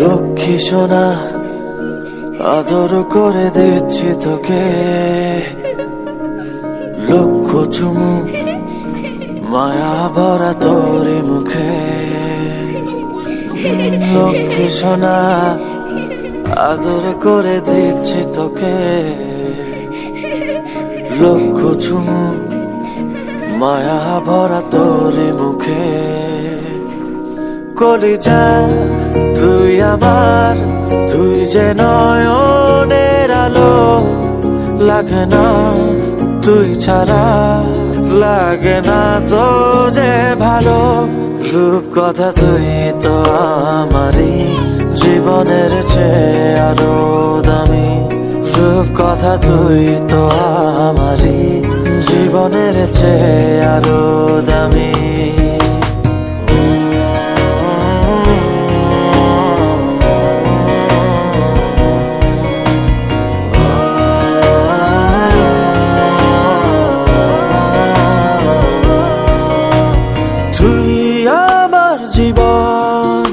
লক্ষ্মী সোনা আদর করে দিচ্ছি তোকে, লক্ষ চুমু মায়া ভরা তোরি মুখে। লক্ষ্মী সোনা আদর করে দিচ্ছি তোকে, লক্ষ চুমু মায়া ভরা তোরি মুখে। কলিজা তুই আমার, তুই যে নয়নের আলো, লাগে না তুই ছাড়া, লাগে না তো যে ভালো। রূপ কথা তুই তো আমারই, জীবনের চেয়ে আরো দামি। রূপ কথা তুই তো আমারই, জীবনের চেয়ে আরো দামি। জীবন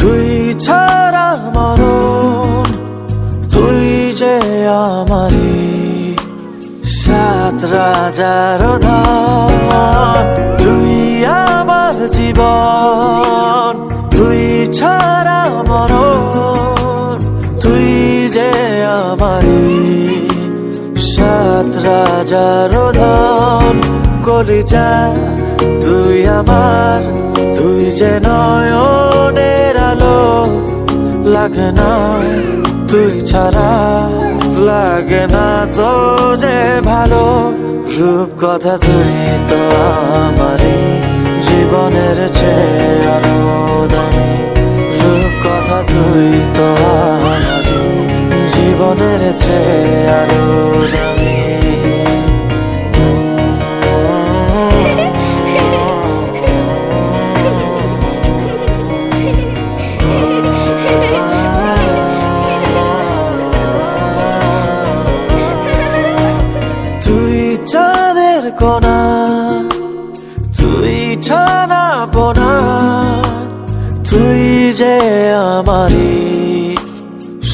তুই ছাড়া মরণ, তুই যে আমারি সাত রাজার ধন। তুই আমার জীবন, তুই ছাড়া মরণ, তুই যে আমারি সাত রাজার ধন। কলিজা তুই আমার, তুই যে নয়নের আলো, লাগে না তুই ছাড়া, লাগে না তো যে ভালো। রূপ কথা তুই তো আমারই, জীবনের চেয়ে আরো দামি। রূপ কথা তুই তো আমারই, জীবনের চেয়ে আরো দামি। চাঁদের কোনা তুই ছানা বোনা, তুই যে আমারি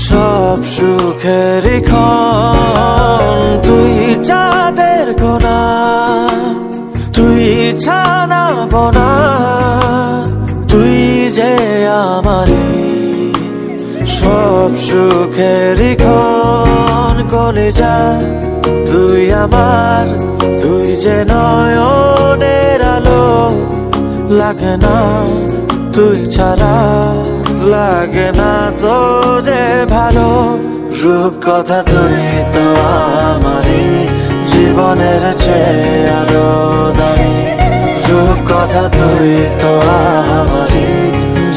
সব সুখের ক্ষণ। তুই চাঁদের কোনা তুই ছানা বোনা, তুই যে আমারি সব সুখের ক্ষণ। কলিজা তুই আমার, তুই যে নয়নের আলো, লাগে না তুই ছাড়া, লাগে না তো যে ভালো। রূপ কথা তুই তো আমারই, জীবনের চেয়ে আরো দামি। রূপ কথা তুই তো আমারই,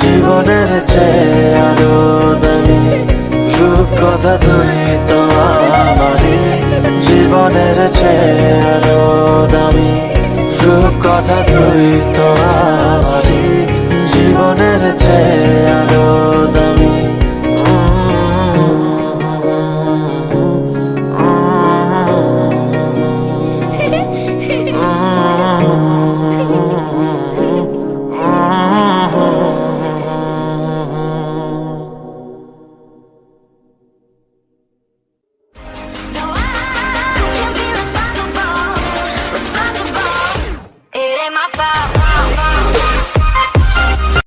জীবনের চেয়ে আরো দামি। রূপ কথা তুই তো আমারই, জীবনের চেয়ে আরো দামি। রূপ কথা তুই তো আমারই, জীবনের চেয়ে আরো